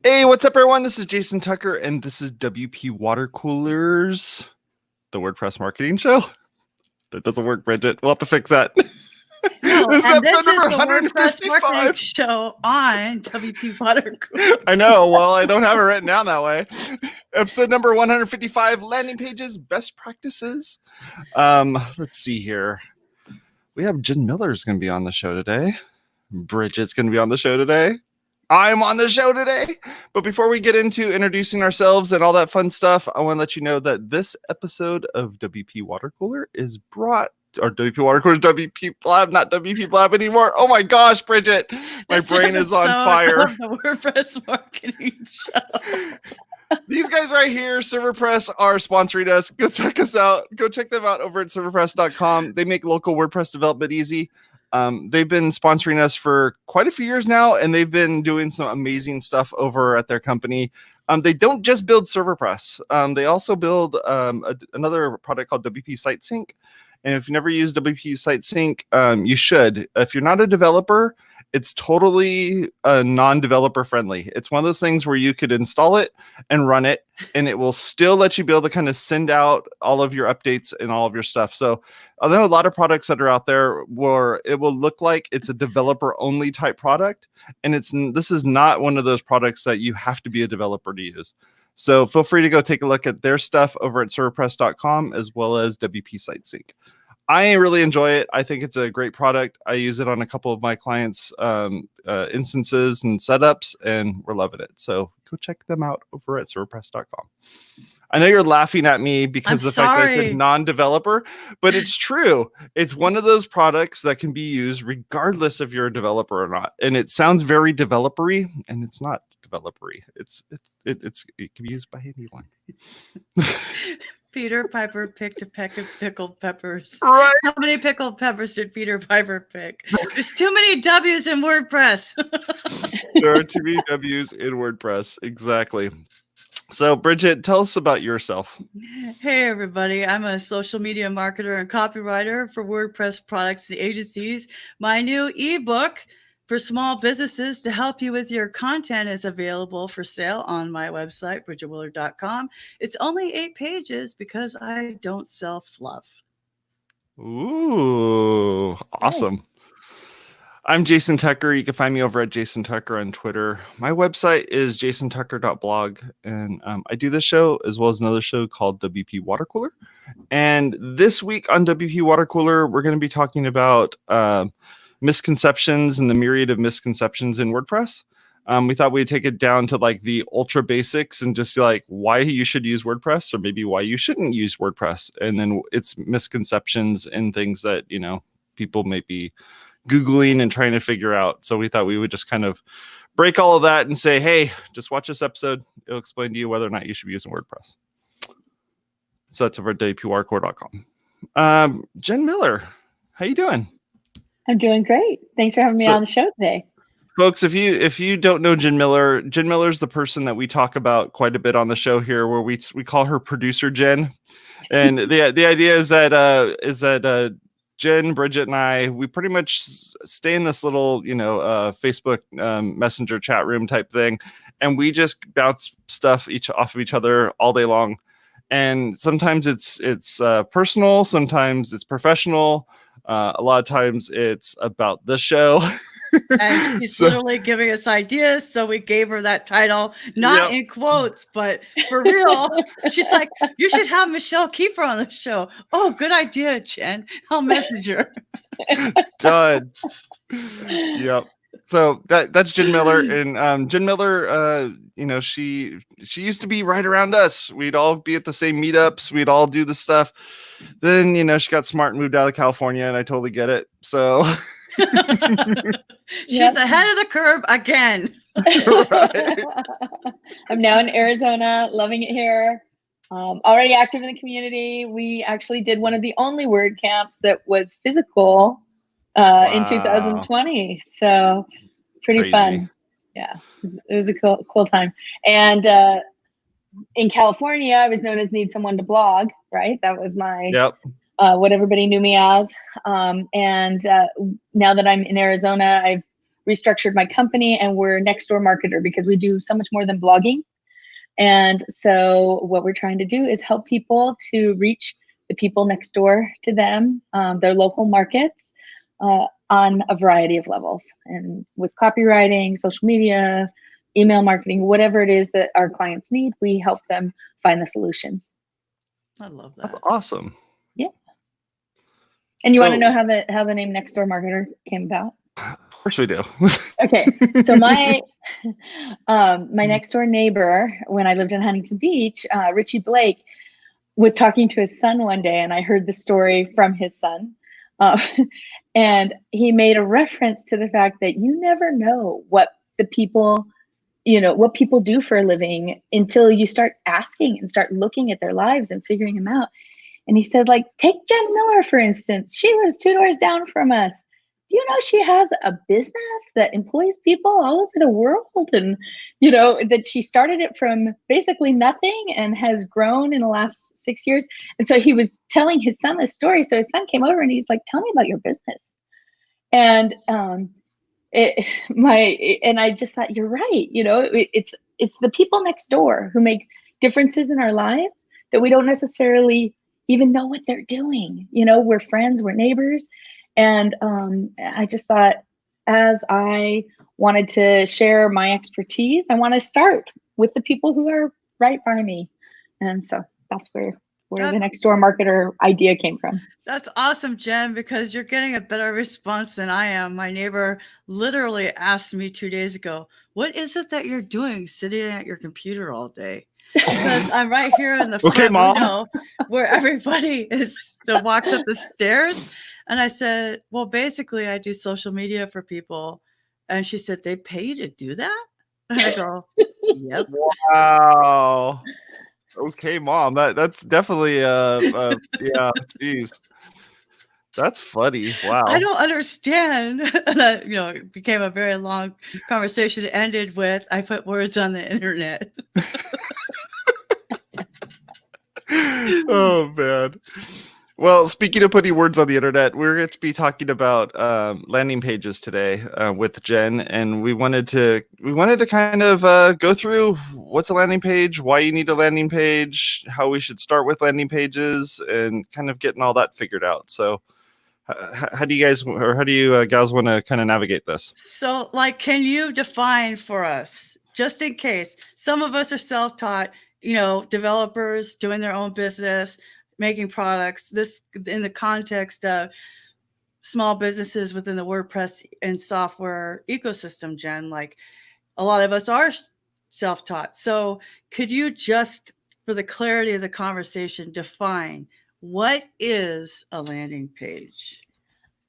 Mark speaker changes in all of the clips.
Speaker 1: Hey, what's up, everyone? This is Jason Tucker, and this is WP Watercoolers, the WordPress marketing show. That doesn't work, Bridget. We'll have to fix that.
Speaker 2: No,
Speaker 1: This
Speaker 2: and this is
Speaker 1: number
Speaker 2: the WordPress
Speaker 1: 155.
Speaker 2: marketing show on WPwatercooler.
Speaker 1: I know. Well, I don't have it written down that way. Episode number 155, landing pages, best practices. Let's see here. We have Jen Miller's going to be on the show today. Bridget's going to be on the show today. I'm on the show today. But before we get into introducing ourselves and all that fun stuff, I want to let you know that this episode of WP Watercooler is brought, or WP Watercooler, WP Blab, not WP Blab anymore. Oh my gosh, Bridget, my brain is on fire.
Speaker 2: Of the WordPress marketing show.
Speaker 1: These guys right here, ServerPress, are sponsoring us. Go check us out. Go check them out over at serverpress.com. They make local WordPress development easy. They've been sponsoring us for quite a few years now, and they've been doing some amazing stuff over at their company. They don't just build ServerPress. They also build another product called WP Site Sync. And if you never use WP Site Sync, you should. If you're not a developer, it's totally non-developer friendly. It's one of those things where you could install it and run it, and it will still let you be able to kind of send out all of your updates and all of your stuff. So I know a lot of products that are out there where it will look like it's a developer-only type product, and this is not one of those products that you have to be a developer to use. So feel free to go take a look at their stuff over at serverpress.com as well as WP Site Sync. I really enjoy it. I think it's a great product. I use it on a couple of my clients' instances and setups, and we're loving it. So go check them out over at serverpress.com. I know you're laughing at me because of the fact that I said non-developer, but it's true. It's one of those products that can be used regardless if you're a developer or not. And it sounds very developer-y, and it's not developer-y. It can be used by anyone.
Speaker 2: Peter Piper picked a peck of pickled peppers.
Speaker 1: Right.
Speaker 2: How many pickled peppers did Peter Piper pick? There's too many W's in WordPress.
Speaker 1: There are too many W's in WordPress. Exactly. So, Bridget, tell us about yourself.
Speaker 2: Hey, everybody. I'm a social media marketer and copywriter for WordPress products and agencies. My new ebook for small businesses to help you with your content is available for sale on my website, bridgetwiller.com. It's only 8 pages because I don't sell fluff.
Speaker 1: Ooh, awesome. Nice. I'm Jason Tucker. You can find me over at Jason Tucker on Twitter. My website is jasontucker.blog, and I do this show as well as another show called WP Watercooler. And this week on WP Watercooler, we're going to be talking about misconceptions and the myriad of misconceptions in WordPress. We thought we'd take it down to like the ultra basics and just like why you should use WordPress or maybe why you shouldn't use WordPress. And then it's misconceptions and things that, you know, people may be Googling and trying to figure out. So we thought we would just kind of break all of that and say, hey, just watch this episode. It'll explain to you whether or not you should be using WordPress. So that's over at WPwatercooler.com. Jen Miller, how you doing?
Speaker 3: I'm doing great. Thanks for having me on the show today.
Speaker 1: Folks, if you don't know Jen Miller is the person that we talk about quite a bit on the show here, where we call her Producer Jen. And the idea is that Jen, Bridget, and I, we pretty much stay in this little, Facebook Messenger chat room type thing, and we just bounce stuff off of each other all day long. And sometimes it's personal, sometimes it's professional. A lot of times it's about the show.
Speaker 2: And she's literally giving us ideas. So we gave her that title, not in quotes, but for real. She's like, you should have Michelle Kiefer on the show. Oh, good idea, Jen. I'll message her.
Speaker 1: Done. Yep. So that's Jen Miller. And Jen Miller, she used to be right around us. We'd all be at the same meetups. We'd all do the stuff. Then, she got smart and moved out of California, and I totally get it. So
Speaker 2: she's ahead of the curve again.
Speaker 3: Right. I'm now in Arizona, loving it here. Already active in the community. We actually did one of the only WordCamps that was physical in 2020. So pretty fun. Yeah, it was a cool time. And in California, I was known as Need Someone to Blog, right? That was my what everybody knew me as. And now that I'm in Arizona, I've restructured my company, and we're next door marketer because we do so much more than blogging. And so what we're trying to do is help people to reach the people next door to them, their local markets, on a variety of levels. And with copywriting, social media, email marketing, whatever it is that our clients need, we help them find the solutions.
Speaker 2: I love that.
Speaker 1: That's awesome.
Speaker 3: Yeah. And you want to know how the name Next Door Marketer came about?
Speaker 1: Of course we do.
Speaker 3: Okay, so my my next door neighbor, when I lived in Huntington Beach, Richie Blake, was talking to his son one day, and I heard the story from his son. And he made a reference to the fact that you never know what the people, what people do for a living until you start asking and start looking at their lives and figuring them out. And he said, like, take Jen Miller, for instance. She lives 2 doors down from us. Do you know she has a business that employs people all over the world? And, that she started it from basically nothing and has grown in the last 6 years. And so he was telling his son this story. So his son came over and he's like, tell me about your business. And I just thought, you're right. It's the people next door who make differences in our lives that we don't necessarily even know what they're doing. We're friends, we're neighbors. And I just thought, as I wanted to share my expertise, I want to start with the people who are right by me. And so that's where the Next Door Marketer idea came from.
Speaker 2: That's awesome, Jen, because you're getting a better response than I am. My neighbor literally asked me 2 days ago, what is it that you're doing sitting at your computer all day? Because I'm right here in the front window where everybody walks up the stairs. And I said, well, basically, I do social media for people. And she said, they pay you to do that? And I go, yep.
Speaker 1: Wow. Okay, Mom. That's definitely yeah, geez. That's funny. Wow.
Speaker 2: I don't understand. And it became a very long conversation. It ended with, I put words on the internet.
Speaker 1: Oh, man. Well, speaking of putting words on the internet, we're going to be talking about landing pages today with Jen, and we wanted to kind of go through what's a landing page, why you need a landing page, how we should start with landing pages, and kind of getting all that figured out. So, how do you gals want to kind of navigate this?
Speaker 2: So, can you define for us, just in case some of us are self-taught, developers doing their own business, making products, this in the context of small businesses within the WordPress and software ecosystem, Jen, like a lot of us are self-taught. So could you just, for the clarity of the conversation, define what is a landing page?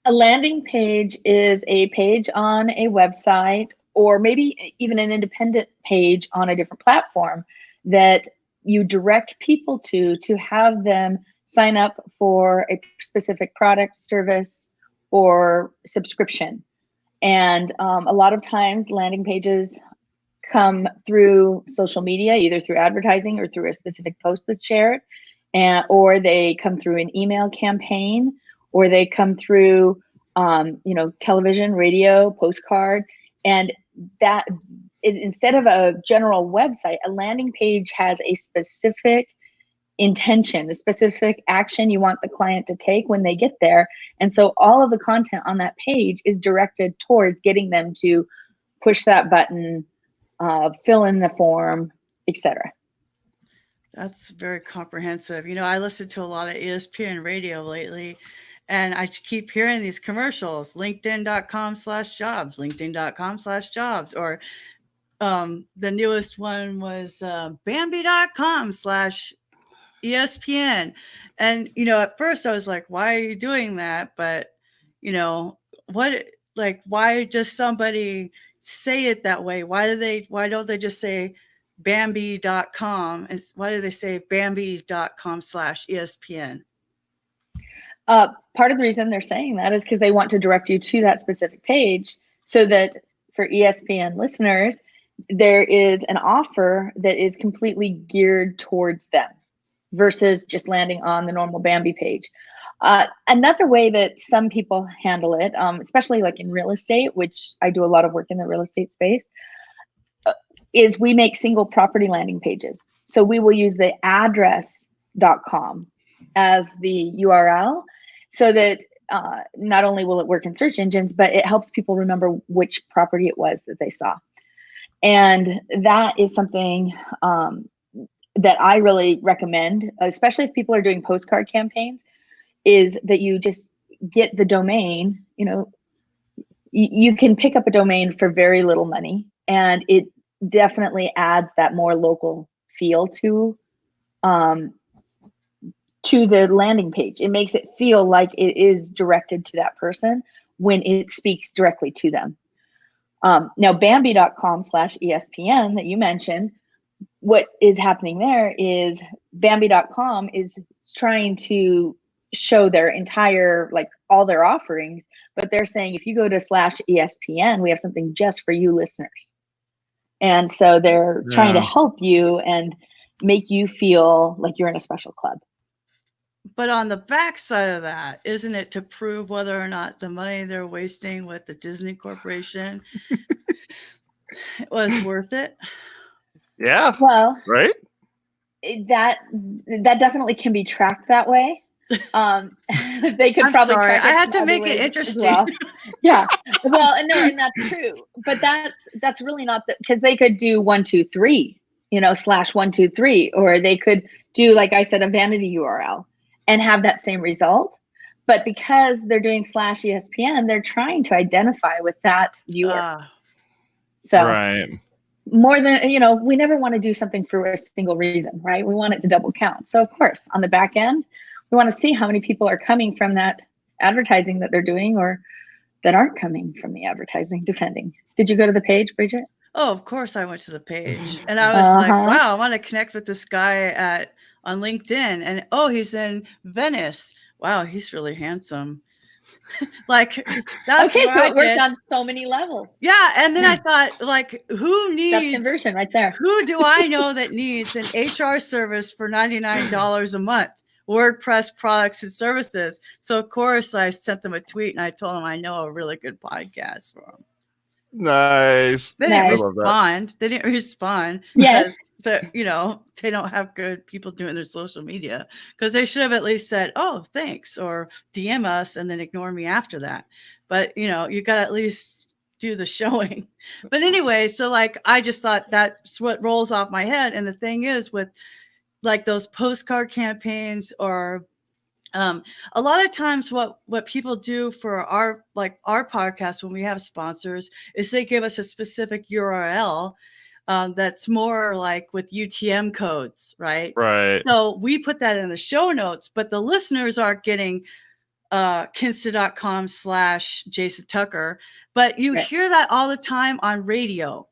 Speaker 3: A landing page is a page on a website, or maybe even an independent page on a different platform that you direct people to have them sign up for a specific product, service, or subscription. And a lot of times landing pages come through social media, either through advertising or through a specific post that's shared, or they come through an email campaign, or they come through television, radio, postcard. And that instead of a general website, a landing page has a specific intention, a specific action you want the client to take when they get there. And so all of the content on that page is directed towards getting them to push that button, fill in the form, etc.
Speaker 2: That's very comprehensive. I listen to a lot of ESPN radio lately, and I keep hearing these commercials, linkedin.com/jobs, linkedin.com/jobs, or the newest one was bambi.com/ESPN. And, at first I was like, why are you doing that? But, why does somebody say it that way? Why don't they just say Bambi.com? Why do they say Bambi.com/ESPN?
Speaker 3: Part of the reason they're saying that is because they want to direct you to that specific page, so that for ESPN listeners, there is an offer that is completely geared towards them versus just landing on the normal Bambi page. Another way that some people handle it, especially like in real estate, which I do a lot of work in the real estate space, is we make single property landing pages. So we will use the address.com as the URL so that not only will it work in search engines, but it helps people remember which property it was that they saw. And that is something that I really recommend, especially if people are doing postcard campaigns, is that you just get the domain. You know, you can pick up a domain for very little money, and it definitely adds that more local feel to the landing page. It makes it feel like it is directed to that person when it speaks directly to them. Now, Bambi.com/ESPN that you mentioned, what is happening there is Bambi.com is trying to show their entire, like all their offerings, but they're saying, if you go to /ESPN, we have something just for you listeners. And so they're trying to help you and make you feel like you're in a special club.
Speaker 2: But on the backside of that, isn't it to prove whether or not the money they're wasting with the Disney Corporation was worth it?
Speaker 1: Yeah.
Speaker 3: Well,
Speaker 1: Right.
Speaker 3: That definitely can be tracked that way. They could probably
Speaker 2: sorry,
Speaker 3: track it
Speaker 2: I had to
Speaker 3: other
Speaker 2: make it
Speaker 3: ways as
Speaker 2: interesting.
Speaker 3: well. Yeah. Well, no, and that's true. But that's really not because they could do 123, /123, or they could do, like I said, a vanity URL and have that same result. But because they're doing /ESPN, they're trying to identify with that viewer. So
Speaker 1: right.
Speaker 3: More than, we never want to do something for a single reason, right? We want it to double count. So of course, on the back end, we want to see how many people are coming from that advertising that they're doing or that aren't coming from the advertising, depending. Did you go to the page, Bridget?
Speaker 2: Oh, of course I went to the page. And I was like, wow, I want to connect with this guy on LinkedIn. And he's in Venice. Wow, he's really handsome. Like, that's
Speaker 3: okay, so it worked on so many levels.
Speaker 2: Yeah, and then I thought, like, who needs...
Speaker 3: That's conversion right there.
Speaker 2: Who do I know that needs an HR service for $99 a month? WordPress products and services. So, of course, I sent them a tweet and I told them I know a really good podcast for them.
Speaker 1: Nice.
Speaker 2: They didn't respond. They didn't respond.
Speaker 3: Yes.
Speaker 2: Because, they don't have good people doing their social media. Because they should have at least said, oh, thanks, or DM us and then ignore me after that. But, you got to at least do the showing. But anyway, so like, I just thought that's what rolls off my head. And the thing is with like those postcard campaigns or a lot of times what people do for our podcast when we have sponsors is they give us a specific URL that's more like with UTM codes, right?
Speaker 1: Right.
Speaker 2: So we put that in the show notes, but the listeners aren't getting Kinsta.com/Jason Tucker, but you hear that all the time on radio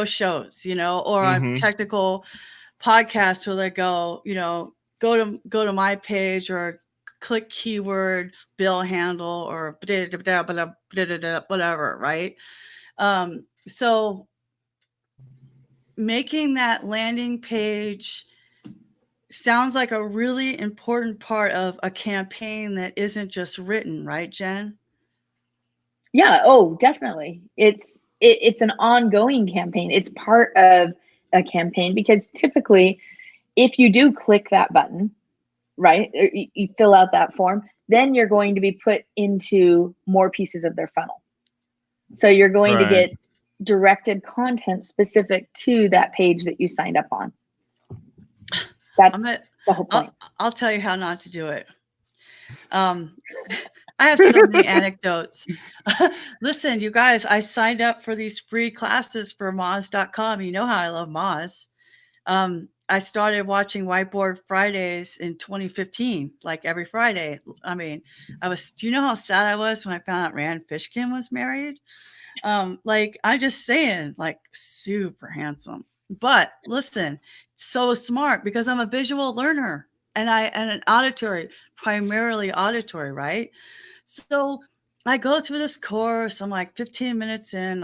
Speaker 2: shows, or on technical podcasts where they go, go to my page or click keyword bill handle or whatever, right? So making that landing page sounds like a really important part of a campaign that isn't just written, right, Jen?
Speaker 3: Yeah. Oh, definitely. It's an ongoing campaign. It's part of a campaign because typically if you do click that button, right, you fill out that form, then you're going to be put into more pieces of their funnel. So you're going to get directed content specific to that page that you signed up on. That's the whole point.
Speaker 2: I'll tell you how not to do it. I have so many anecdotes. Listen, you guys, I signed up for these free classes for Moz.com. You know how I love Moz. I started watching Whiteboard Fridays in 2015, like every Friday. I mean, do you know how sad I was when I found out Rand Fishkin was married? I'm just saying, like, super handsome. But listen, so smart because I'm a visual learner and an auditory, primarily auditory, right? So I go through this course. I'm like 15 minutes in.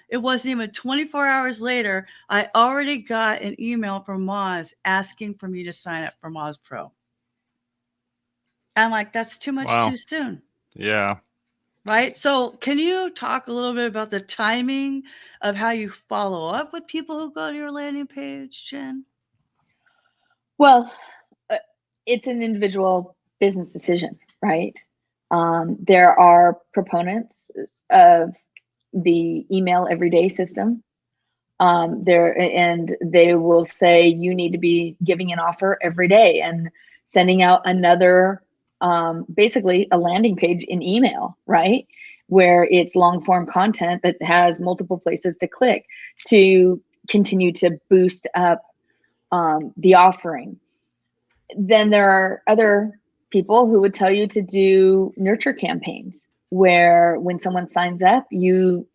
Speaker 2: It wasn't even 24 hours later. I already got an email from Moz asking for me to sign up for Moz Pro. I'm like, that's too much
Speaker 1: Wow.
Speaker 2: too soon.
Speaker 1: Yeah.
Speaker 2: Right. So can you talk a little bit about the timing of how you follow up with people who go to your landing page, Jen?
Speaker 3: Well, it's an individual business decision, right? There are proponents of the email everyday system. And they will say you need to be giving an offer every day and sending out another, basically a landing page in email, right? Where it's long form content that has multiple places to click to continue to boost up the offering. Then there are other people who would tell you to do nurture campaigns where when someone signs up, you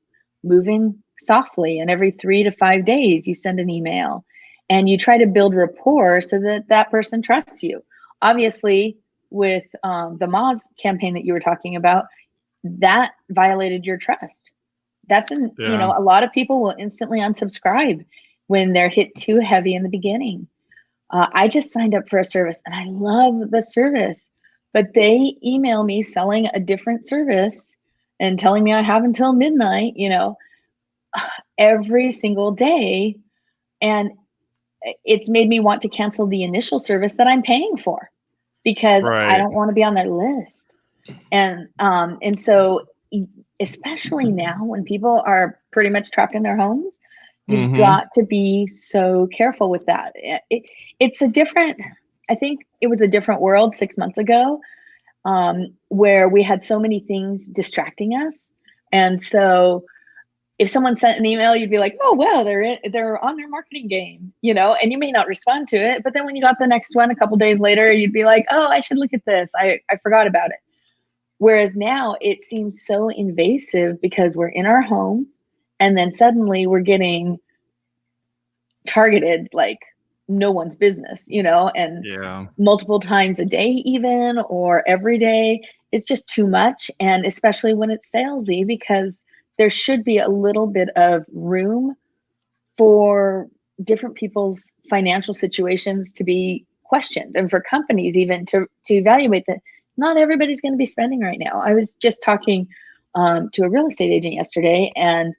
Speaker 3: move in softly, and every 3 to 5 days you send an email and you try to build rapport so that that person trusts you. Obviously, with the Moz campaign that you were talking about, that violated your trust. That's you know, a lot of people will instantly unsubscribe when they're hit too heavy in the beginning. I just signed up for a service and I love the service, but they email me selling a different service and telling me I have until midnight, you know, every single day. And it's made me want to cancel the initial service that I'm paying for because I don't want to be on their list. And so especially now when people are pretty much trapped in their homes, you've got to be so careful with that. It's a different, I think it was a different world 6 months ago, where we had so many things distracting us. And so if someone sent an email, you'd be like, oh, well, they're on their marketing game, you know, and you may not respond to it. But then when you got the next one a couple days later, you'd be like, oh, I should look at this. I forgot about it. Whereas now it seems so invasive because we're in our homes and then suddenly we're getting targeted like no one's business, you know, and multiple times a day even, or every day. It's just too much. And especially when it's salesy, because there should be a little bit of room for different people's financial situations to be questioned, and for companies even to evaluate that not everybody's going to be spending right now. I was just talking to a real estate agent yesterday, and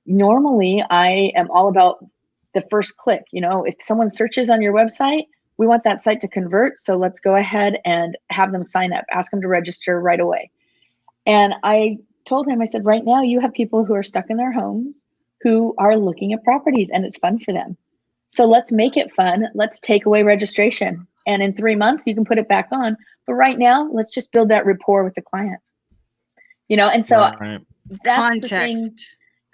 Speaker 3: normally I am all about the first click. You know, if someone searches on your website, we want that site to convert. So let's go ahead and have them sign up, ask them to register right away. And I told him, I said, right now you have people who are stuck in their homes who are looking at properties and it's fun for them. So let's make it fun. Let's take away registration. And in 3 months, you can put it back on. But right now, let's just build that rapport with the client. You know, and so that's the thing.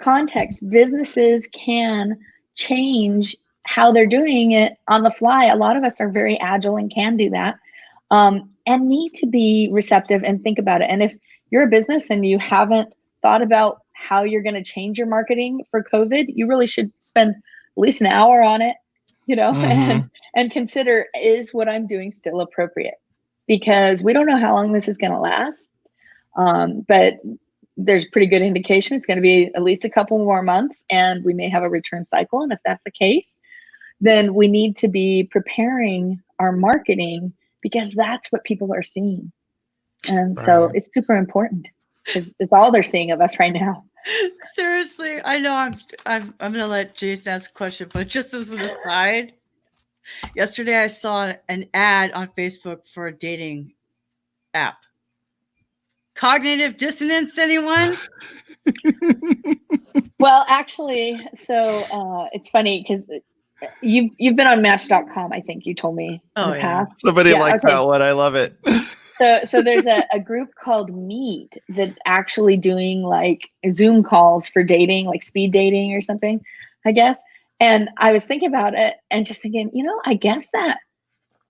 Speaker 3: Context. Businesses can change how they're doing it on the fly. A lot of us are very agile and can do that, and need to be receptive and think about it. And if you're a business and you haven't thought about how you're going to change your marketing for COVID, you really should spend at least an hour on it, you know, and consider, is what I'm doing still appropriate? Because we don't know how long this is going to last. But there's pretty good indication it's going to be at least a couple more months, and we may have a return cycle. And if that's the case, then we need to be preparing our marketing because that's what people are seeing. And so it's super important because it's all they're seeing of us right now.
Speaker 2: Seriously, I know I'm going to let Jason ask a question, but just as an aside, yesterday I saw an ad on Facebook for a dating app. Cognitive dissonance, anyone?
Speaker 3: Well, actually, so it's funny because you've been on Match.com, I think you told me in the past.
Speaker 1: Somebody liked that one. I love it.
Speaker 3: So there's a group called Meet that's actually doing like Zoom calls for dating, like speed dating or something, I guess. And I was thinking about it and just thinking, you know, I guess that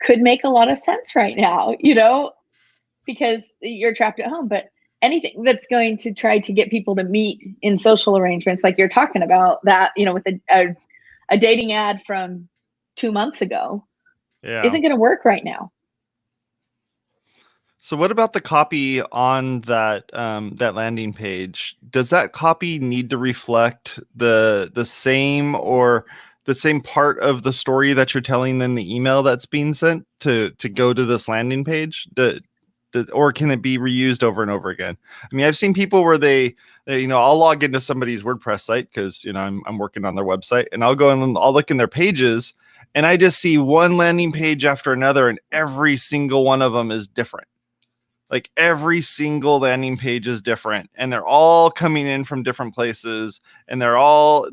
Speaker 3: could make a lot of sense right now, you know, because you're trapped at home. But anything that's going to try to get people to meet in social arrangements, like you're talking about that, you know, with a dating ad from 2 months ago, isn't going to work right now.
Speaker 1: So what about the copy on that that landing page? Does that copy need to reflect the same or the same part of the story that you're telling in the email that's being sent to go to this landing page? or can it be reused over and over again? I mean, I've seen people where they I'll log into somebody's WordPress site because I'm working on their website, and I'll go and I'll look in their pages, and I just see one landing page after another, and every single one of them is different. Like every single landing page is different, and they're all coming in from different places, and they're all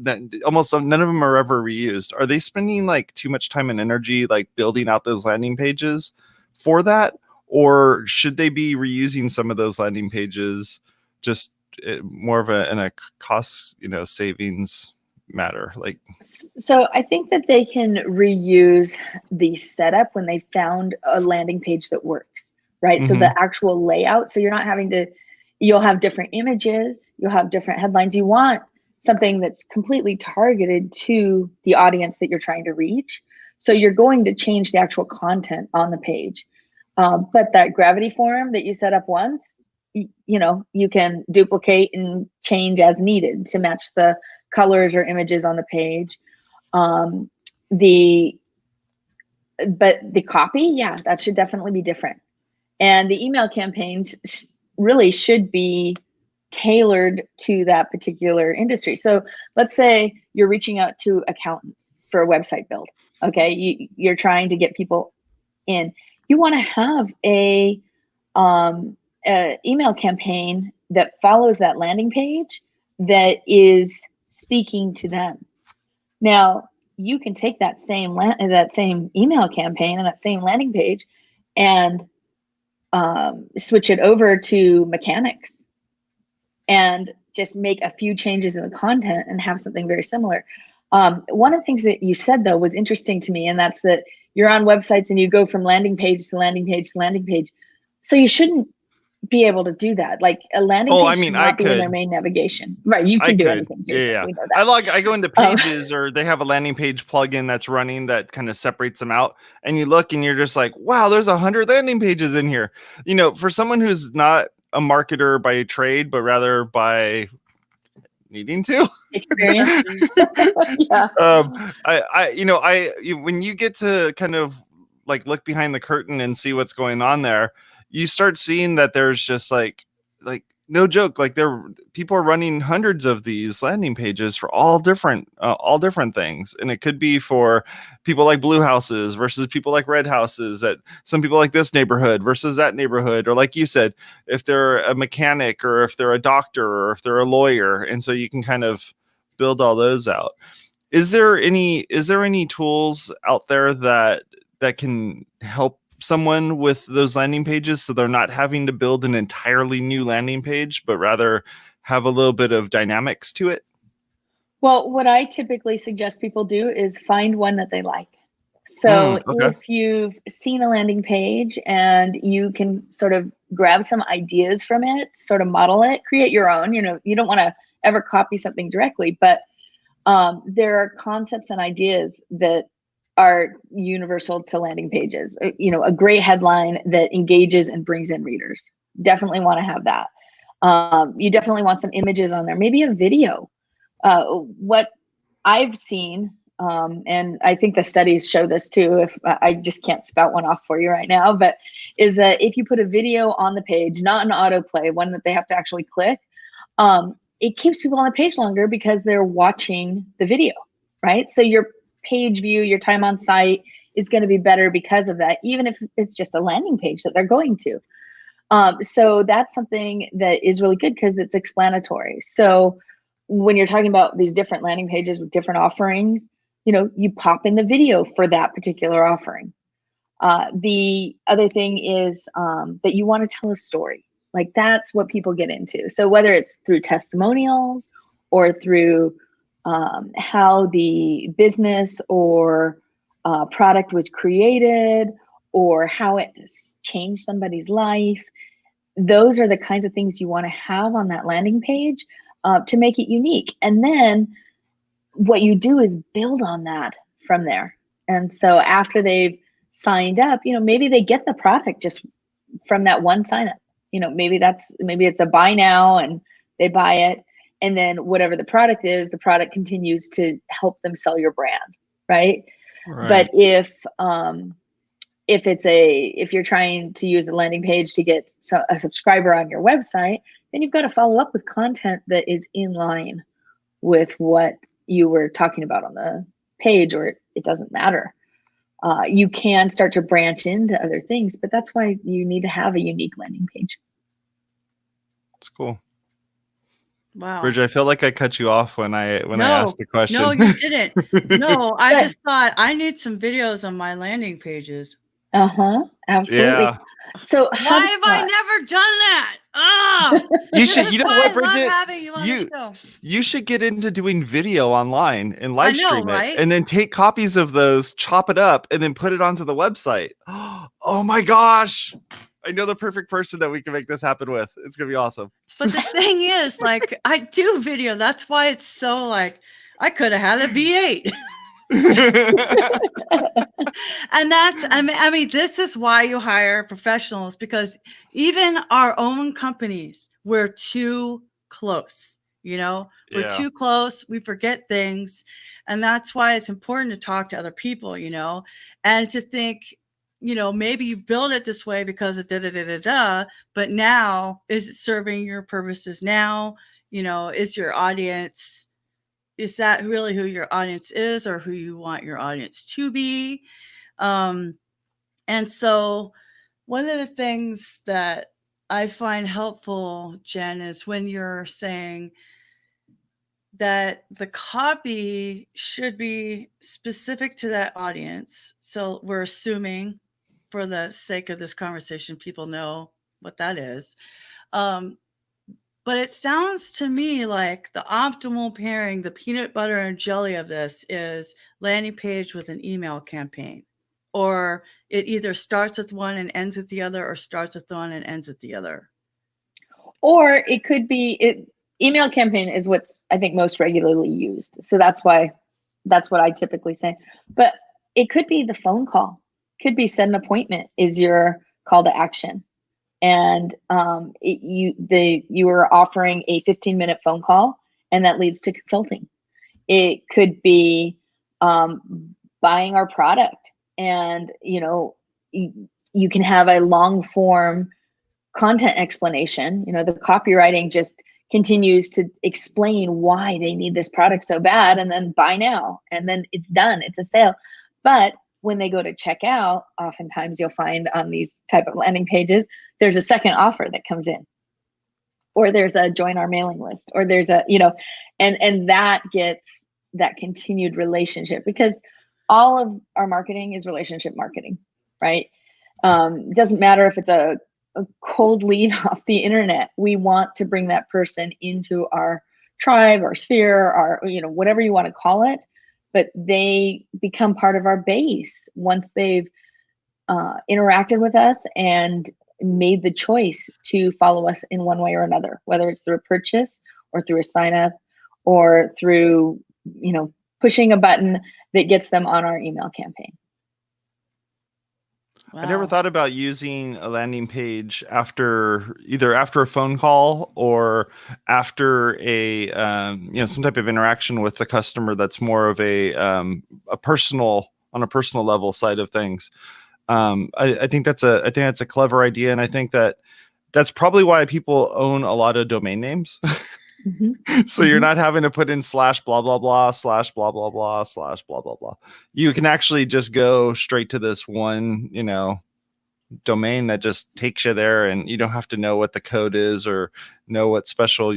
Speaker 1: almost none of them are ever reused. Are they spending like too much time and energy like building out those landing pages for that? Or should they be reusing some of those landing pages just more of a cost, savings matter? Like,
Speaker 3: so I think that they can reuse the setup when they found a landing page that works, right? So the actual layout, so you're not having to, you'll have different images, you'll have different headlines. You want something that's completely targeted to the audience that you're trying to reach. So you're going to change the actual content on the page. But that gravity form that you set up once, you can duplicate and change as needed to match the colors or images on the page. But the copy, yeah, that should definitely be different. And the email campaigns really should be tailored to that particular industry. So let's say you're reaching out to accountants for a website build. Okay, you're trying to get people in. You want to have a email campaign that follows that landing page that is speaking to them. Now, you can take that same email campaign and that same landing page and switch it over to mechanics and just make a few changes in the content and have something very similar. One of the things that you said, though, was interesting to me, and that's that you're on websites and you go from landing page to landing page to landing page. So you shouldn't be able to do that. Like a landing page should not be in their main navigation. Right, you can do anything. Jason.
Speaker 1: Yeah.
Speaker 3: We know that.
Speaker 1: I go into pages or they have a landing page plugin that's running that kind of separates them out. And you look and you're just like, wow, there's 100 landing pages in here. For someone who's not a marketer by trade, but rather by needing to
Speaker 3: experience. Yeah.
Speaker 1: When you get to kind of like look behind the curtain and see what's going on there, you start seeing that there's just like no joke, like people are running hundreds of these landing pages for all different things. And it could be for people like blue houses versus people like red houses, that some people like this neighborhood versus that neighborhood, or like you said, if they're a mechanic or if they're a doctor or if they're a lawyer. And so you can kind of build all those out. Is there any tools out there that can help someone with those landing pages so they're not having to build an entirely new landing page, but rather have a little bit of dynamics to it?
Speaker 3: Well, what I typically suggest people do is find one that they like. So if you've seen a landing page and you can sort of grab some ideas from it, sort of model it, create your own, you don't want to ever copy something directly, but there are concepts and ideas that are universal to landing pages. A great headline that engages and brings in readers. Definitely want to have that. You definitely want some images on there, maybe a video. What I've seen, and I think the studies show this too, if I just can't spout one off for you right now, but is that if you put a video on the page, not an autoplay, one that they have to actually click, it keeps people on the page longer because they're watching the video, right? So your page view, your time on site is going to be better because of that, even if it's just a landing page that they're going to. So that's something that is really good because it's explanatory. So when you're talking about these different landing pages with different offerings, you pop in the video for that particular offering. The other thing is that you want to tell a story. Like that's what people get into. So whether it's through testimonials or through how the business or product was created or how it changed somebody's life, those are the kinds of things you want to have on that landing page to make it unique. And then what you do is build on that from there. And so after they've signed up, maybe they get the product just from that one sign up. Maybe it's a buy now and they buy it. And then whatever the product is, the product continues to help them sell your brand, right? But if if you're trying to use the landing page to get a subscriber on your website, then you've got to follow up with content that is in line with what you were talking about on the page, or it doesn't matter. You can start to branch into other things, but that's why you need to have a unique landing page.
Speaker 1: It's cool.
Speaker 2: Wow.
Speaker 1: Bridget, I feel like I cut you off when I asked the question.
Speaker 2: No, you didn't. No, I just thought I need some videos on my landing pages.
Speaker 3: Absolutely.
Speaker 1: Yeah.
Speaker 3: So
Speaker 2: why have I never done that?
Speaker 1: You should. You know what, Bridget?
Speaker 2: I love having you on the show.
Speaker 1: You should get into doing video online and live stream
Speaker 2: right?
Speaker 1: it, and then take copies of those, chop it up, and then put it onto the website. Oh my gosh! I know the perfect person that we can make this happen with. It's gonna be awesome.
Speaker 2: But the thing is, like, I do video. That's why it's so like I could have had a V8. And that's, I mean, this is why you hire professionals, because even our own companies, we're too close, we're too close. We forget things. And that's why it's important to talk to other people, and to think, maybe you build it this way because it but now is it serving your purposes now? Is your audience, is that really who your audience is, or who you want your audience to be? And so one of the things that I find helpful, Jen, is when you're saying that the copy should be specific to that audience. So we're assuming, for the sake of this conversation, people know what that is. But it sounds to me like the optimal pairing, the peanut butter and jelly of this, is landing page with an email campaign. Or it either starts with one and ends with the other, or starts with one and ends with the other. Or
Speaker 3: it could be, email campaign is what's, I think, most regularly used. So that's what I typically say. But it could be the phone call. Could be set an appointment is your call to action. And you are offering a 15-minute phone call, and that leads to consulting. It could be buying our product, and you can have a long form content explanation. The copywriting just continues to explain why they need this product so bad, and then buy now, and then it's done. It's a sale. But when they go to check out, oftentimes you'll find on these type of landing pages, there's a second offer that comes in, or there's a join our mailing list, or there's a, and that gets that continued relationship, because all of our marketing is relationship marketing, right? It doesn't matter if it's a cold lead off the internet. We want to bring that person into our tribe, our sphere, our, whatever you want to call it, but they become part of our base once they've interacted with us and made the choice to follow us in one way or another, whether it's through a purchase or through a sign up or through, pushing a button that gets them on our email campaign.
Speaker 1: Wow. I never thought about using a landing page either after a phone call or after a some type of interaction with the customer that's more of a personal level side of things. I think that's a clever idea, and I think that's probably why people own a lot of domain names. Mm-hmm. So you're not having to put in // blah blah blah / blah blah blah / blah blah blah. You can actually just go straight to this one, domain that just takes you there, and you don't have to know what the code is or know what special,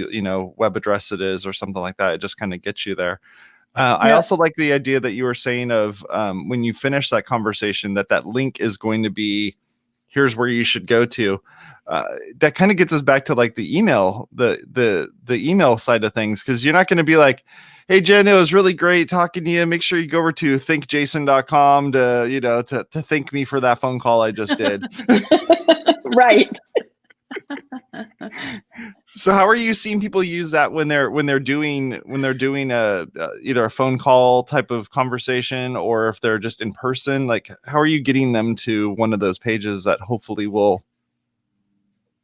Speaker 1: web address it is or something like that. It just kind of gets you there. I also like the idea that you were saying of when you finish that conversation, that link is going to be, here's where you should go to. That kind of gets us back to like the email, the email side of things, because you're not going to be like, hey, Jen, it was really great talking to you. Make sure you go over to thinkjason.com to thank me for that phone call I just did.
Speaker 3: Right.
Speaker 1: So how are you seeing people use that when they're doing either a phone call type of conversation, or if they're just in person? Like, how are you getting them to one of those pages that hopefully will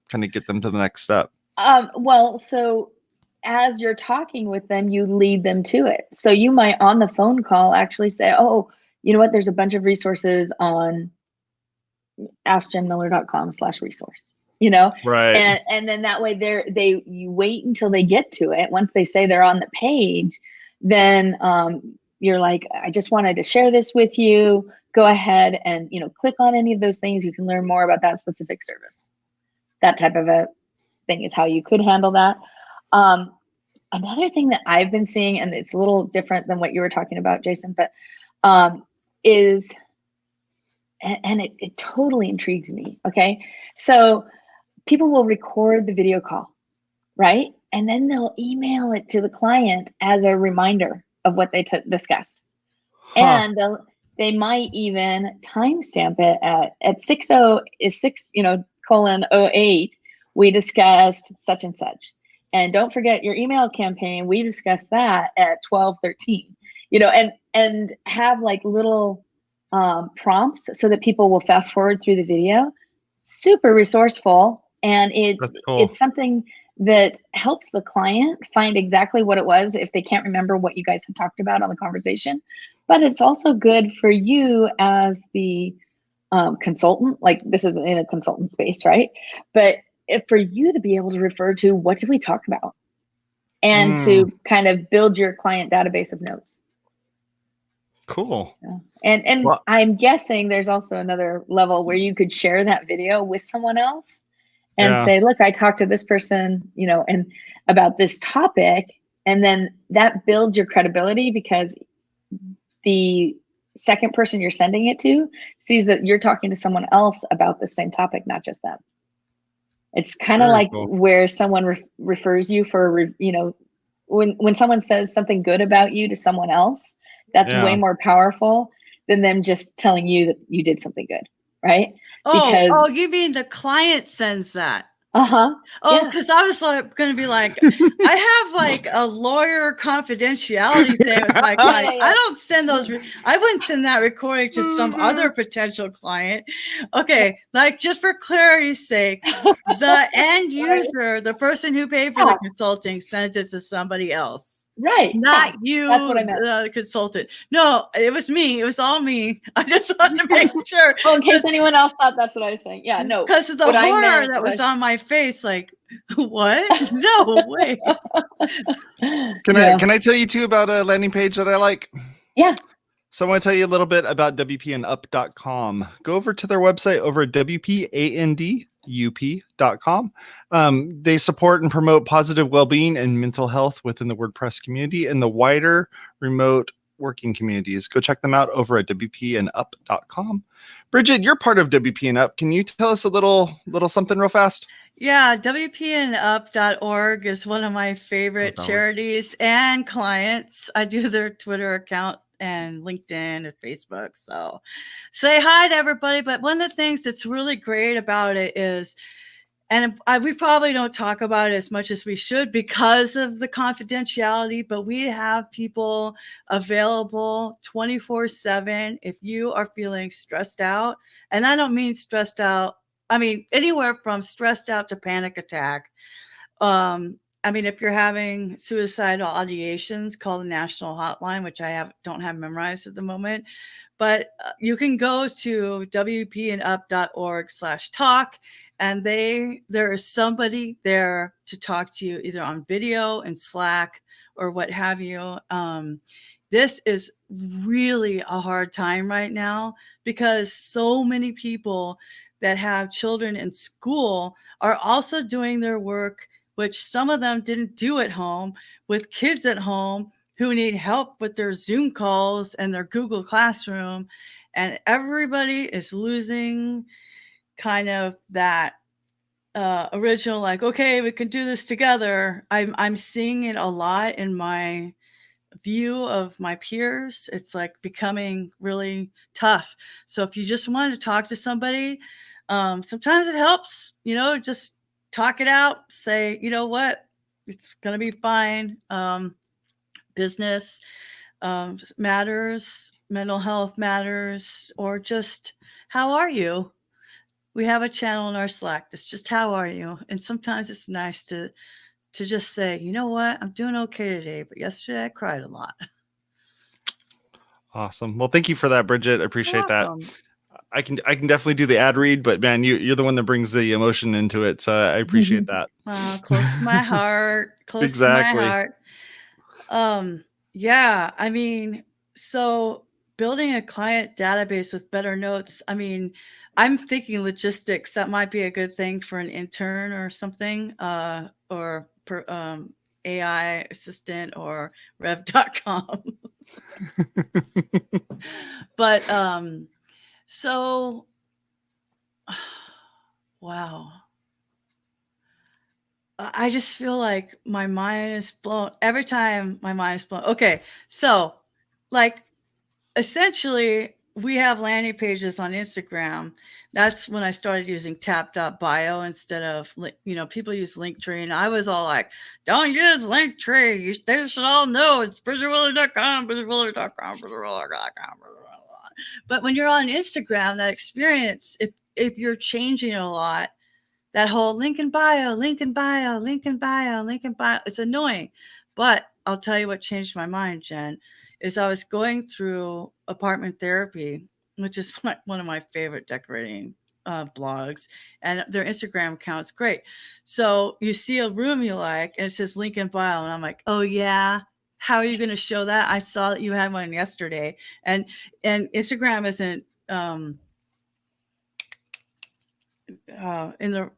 Speaker 1: kind of get them to the next step?
Speaker 3: Well, so as you're talking with them, you lead them to it. So you might on the phone call actually say, oh, you know what, there's a bunch of resources on askjenmiller.com/resource, you know?
Speaker 1: Right.
Speaker 3: And then that way you wait until they get to it. Once they say they're on the page, then you're like, I just wanted to share this with you. Go ahead and, you know, click on any of those things. You can learn more about that specific service. That type of a thing is how you could handle that. Another thing that I've been seeing, and it's a little different than what you were talking about, Jason, but is, and it totally intrigues me. Okay. So people will record the video call, right? And then they'll email it to the client as a reminder of what they discussed.
Speaker 1: Huh.
Speaker 3: And they might even timestamp it at 6:08. We discussed such and such. And don't forget your email campaign. We discussed that at 12:13. You know, and have like little prompts so that people will fast forward through the video. Super resourceful, and it's something that helps the client find exactly what it was if they can't remember what you guys had talked about on the conversation. But it's also good for you as the consultant. Like, this is in a consultant space, right? But for you to be able to refer to what did we talk about, and to kind of build your client database of notes.
Speaker 1: Cool.
Speaker 3: So, and well, I'm guessing there's also another level where you could share that video with someone else and say, look, I talked to this person, you know, and about this topic. And then that builds your credibility, because the second person you're sending it to sees that you're talking to someone else about the same topic, not just them. It's kind of like cool. Where someone refers you for, you know, when someone says something good about you to someone else, that's way more powerful than them just telling you that you did something good, right?
Speaker 2: Oh, you mean the client sends that? Oh, because I was like going to be like, I have like a lawyer confidentiality thing with my client. I don't send those. I wouldn't send that recording to some other potential client. Okay, like, just for clarity's sake, the end user, the person who paid for the consulting, sent it to somebody else.
Speaker 3: Right.
Speaker 2: Not you, that's what I meant. The consultant. No, it was me. It was all me. I just wanted to make sure.
Speaker 3: Well, in case anyone else thought that's what I was saying. Yeah, no.
Speaker 2: Because of the horror that was on my face, like, what? No way.
Speaker 1: Can I tell you too about a landing page that I like?
Speaker 3: Yeah.
Speaker 1: So I want to tell you a little bit about WP&UP.com. Go over to their website over at WPandUP.com. They support and promote positive well-being and mental health within the WordPress community and the wider remote working communities. Go check them out over at WPandUP.com. Bridget, you're part of WP&UP. Can you tell us a little something real fast?
Speaker 2: Yeah, WP&UP.org is one of my favorite charities and clients. I do their Twitter account and LinkedIn and Facebook. So say hi to everybody. But one of the things that's really great about it is, and we probably don't talk about it as much as we should because of the confidentiality, but we have people available 24/7 if you are feeling stressed out. And I don't mean stressed out. I mean, anywhere from stressed out to panic attack. I mean, if you're having suicidal ideations, call the national hotline, which I don't have memorized at the moment. But you can go to WPandUP.org/talk, and there is somebody there to talk to you either on video and Slack or what have you. This is really a hard time right now because so many people that have children in school are also doing their work, which some of them didn't do at home, with kids at home who need help with their Zoom calls and their Google Classroom. And everybody is losing kind of that original, like, okay, we can do this together. I'm seeing it a lot in my view of my peers. It's like becoming really tough. So if you just want to talk to somebody, sometimes it helps, just talk it out, say, you know what, it's going to be fine. Business matters, mental health matters, or just how are you? We have a channel in our Slack that's just how are you? And sometimes it's nice to just say, you know what, I'm doing okay today, but yesterday I cried a lot.
Speaker 1: Awesome. Well, thank you for that, Bridget. I appreciate that. I can definitely do the ad read, but man, you're the one that brings the emotion into it. So I appreciate that.
Speaker 2: Wow, close to my heart. Close
Speaker 1: Exactly.
Speaker 2: to my heart. Yeah, I mean, so building a client database with better notes. I mean, I'm thinking logistics. That might be a good thing for an intern or something, or AI assistant or rev.com. But so wow. I just feel like my mind is blown every time my mind is blown. Okay, so like essentially we have landing pages on Instagram. That's when I started using tap.bio instead of, people use Linktree, and I was all like, don't use Linktree. They should all know it's bridgetwiller.com, bridgetwiller.com, bridgetwiller.com. But when you're on Instagram, that experience, if you're changing a lot, that whole link in bio, link in bio, link in bio, link in bio, it's annoying. But I'll tell you what changed my mind, Jen, is I was going through Apartment Therapy, which is one of my favorite decorating blogs, and their Instagram account's great. So you see a room you like, and it says link in bio, and I'm like, oh yeah, how are you going to show that? I saw that you had one yesterday, and Instagram isn't in the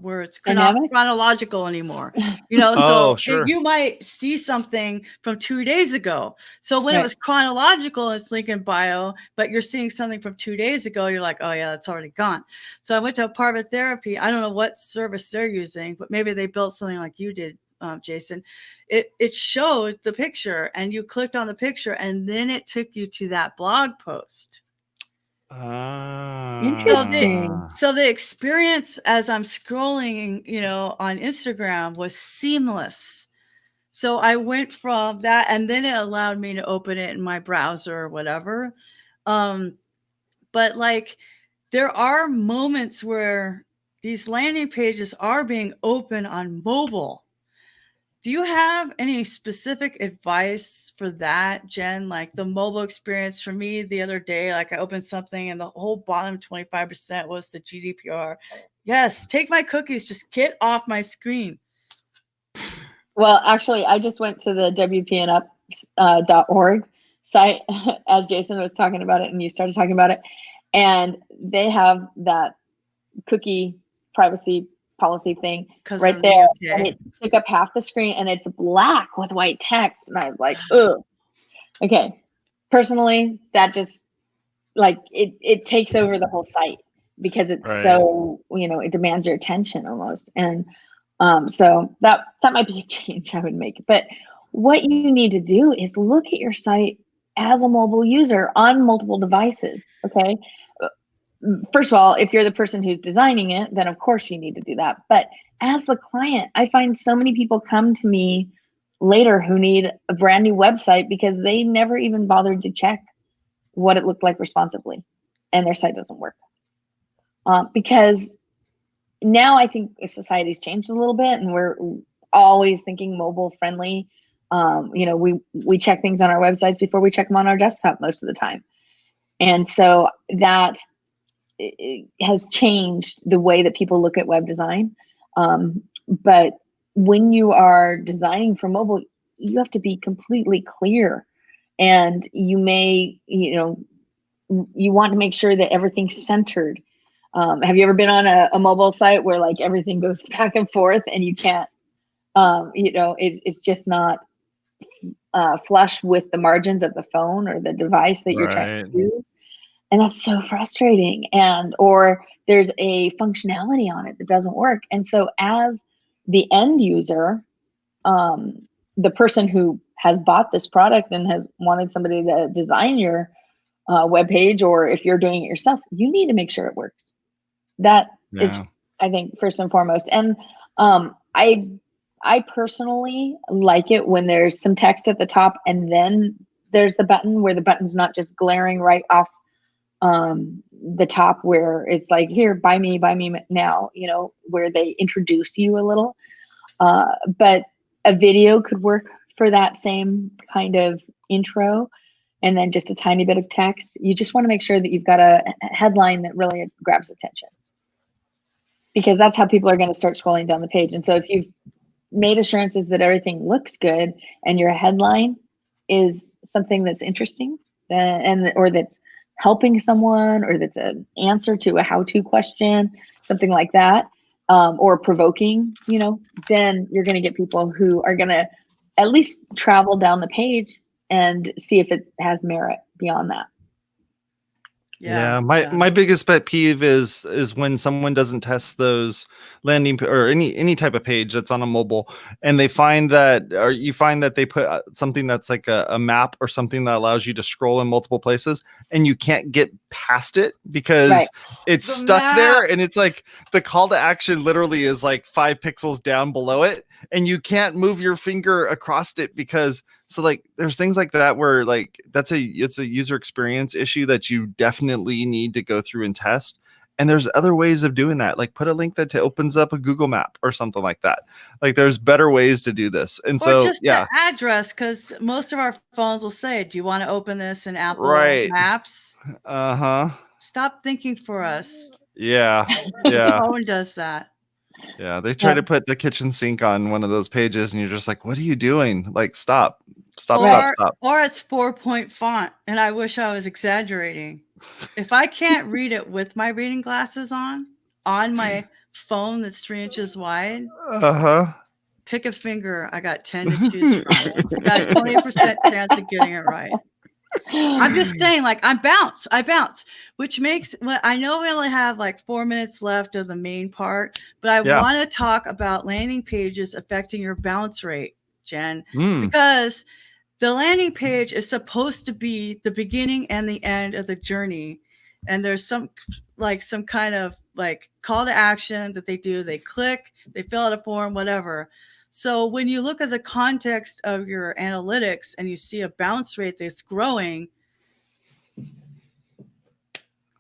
Speaker 2: words
Speaker 3: Dynamic?
Speaker 2: chronological anymore,
Speaker 1: Oh,
Speaker 2: so
Speaker 1: sure.
Speaker 2: you might see something from 2 days ago. So when it
Speaker 3: Right.
Speaker 2: was chronological, it's link in bio, but you're seeing something from 2 days ago, you're like, oh yeah, that's already gone. So I went to Apartment Therapy. I don't know what service they're using, but maybe they built something like you did, Jason. It showed the picture, and you clicked on the picture, and then it took you to that blog post.
Speaker 3: Interesting.
Speaker 2: So the experience as I'm scrolling, on Instagram was seamless. So I went from that, and then it allowed me to open it in my browser or whatever. But like, there are moments where these landing pages are being opened on mobile. Do you have any specific advice for that, Jen? Like the mobile experience for me the other day, like I opened something and the whole bottom 25% was the GDPR. Yes, take my cookies, just get off my screen.
Speaker 3: Well, actually, I just went to the WP&UP.org site as Jason was talking about it and you started talking about it. And they have that cookie privacy policy thing right there. And it took up half the screen and it's black with white text. And I was like, ugh. Okay. Personally, that just like it takes over the whole site because it's so, it demands your attention almost. And so that might be a change I would make. But what you need to do is look at your site as a mobile user on multiple devices. Okay. First of all, if you're the person who's designing it, then of course you need to do that. But as the client, I find so many people come to me later who need a brand new website because they never even bothered to check what it looked like responsively, and their site doesn't work. Because now I think society's changed a little bit and we're always thinking mobile friendly. We check things on our websites before we check them on our desktop most of the time. And so that it has changed the way that people look at web design. But when you are designing for mobile, you have to be completely clear. And you may, you want to make sure that everything's centered. Have you ever been on a mobile site where like everything goes back and forth and you can't, it's just not flush with the margins of the phone or the device that you're trying to use? And that's so frustrating. Or there's a functionality on it that doesn't work. And so as the end user, the person who has bought this product and has wanted somebody to design your web page, or if you're doing it yourself, you need to make sure it works. That is, I think, first and foremost. And I personally like it when there's some text at the top and then there's the button where the button's not just glaring right off the top where it's like, here, buy me now, where they introduce you a little. But a video could work for that same kind of intro. and then just a tiny bit of text. You just want to make sure that you've got a headline that really grabs attention, because that's how people are going to start scrolling down the page. And so if you've made assurances that everything looks good and your headline is something that's interesting or that's helping someone, or that's an answer to a how-to question, something like that, or provoking, then you're going to get people who are going to at least travel down the page and see if it has merit beyond that.
Speaker 1: Yeah, my biggest pet peeve is when someone doesn't test those landing or any type of page that's on a mobile, and they find that, or you find that they put something that's like a map or something that allows you to scroll in multiple places, and you can't get past it because it's
Speaker 2: The
Speaker 1: stuck
Speaker 2: map.
Speaker 1: there, and it's like the call to action literally is like 5 pixels down below it, and you can't move your finger across it because. So like there's things like that where like it's a user experience issue that you definitely need to go through and test. And there's other ways of doing that. Like put a link that opens up a Google map or something like that. Like there's better ways to do this. And
Speaker 2: Or just the address, because most of our phones will say, do you want to open this in Apple Maps? Stop thinking for us.
Speaker 1: Yeah.
Speaker 2: The phone does that.
Speaker 1: Yeah, they try to put the kitchen sink on one of those pages, and you're just like, what are you doing? Like, stop.
Speaker 2: Or it's 4-point font, and I wish I was exaggerating. If I can't read it with my reading glasses on my phone that's 3 inches wide, pick a finger. I got 10 to choose from. I got a 20% chance of getting it right. I'm just saying, like, I bounce, which makes, I know we only have like 4 minutes left of the main part, but I want to talk about landing pages affecting your bounce rate, Jen, because the landing page is supposed to be the beginning and the end of the journey. And there's some kind of like call to action that they do. They click, they fill out a form, whatever. So when you look at the context of your analytics and you see a bounce rate that's growing,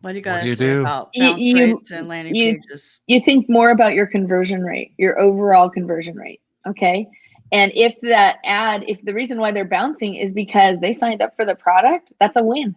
Speaker 2: what do you got to say about bounce rates and landing pages?
Speaker 3: You think more about your conversion rate, your overall conversion rate, okay? And if the reason why they're bouncing is because they signed up for the product, that's a win.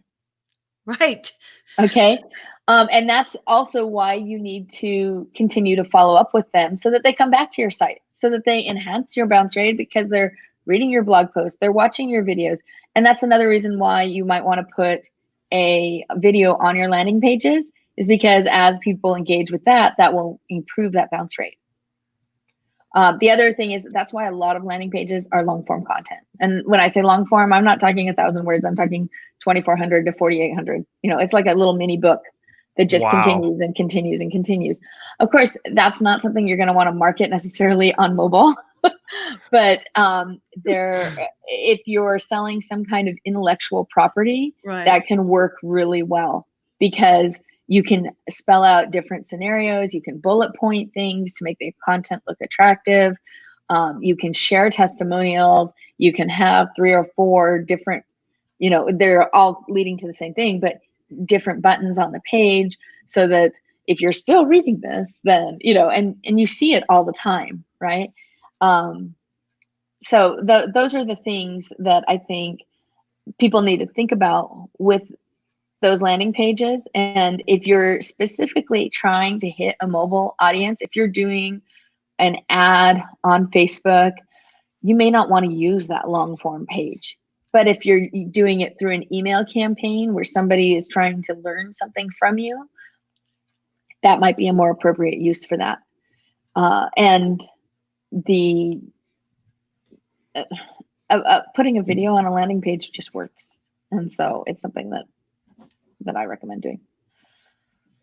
Speaker 2: Right.
Speaker 3: Okay. And that's also why you need to continue to follow up with them so that they come back to your site, so that they enhance your bounce rate because they're reading your blog posts, they're watching your videos. And that's another reason why you might want to put a video on your landing pages, is because as people engage with that will improve that bounce rate. The other thing is that's why a lot of landing pages are long form content. And when I say long form, I'm not talking 1,000 words. I'm talking 2,400 to 4,800. It's like a little mini book that just continues and continues and continues. Of course, that's not something you're going to want to market necessarily on mobile. But if you're selling some kind of intellectual property, that can work really well, because you can spell out different scenarios. You can bullet point things to make the content look attractive. You can share testimonials. You can have 3 or 4 different, they're all leading to the same thing, but different buttons on the page, so that if you're still reading this, then, and you see it all the time, right? So those are the things that I think people need to think about with those landing pages. And if you're specifically trying to hit a mobile audience, if you're doing an ad on Facebook, you may not want to use that long form page. But if you're doing it through an email campaign where somebody is trying to learn something from you, that might be a more appropriate use for that. And the putting a video on a landing page just works. And so it's something that I recommend doing,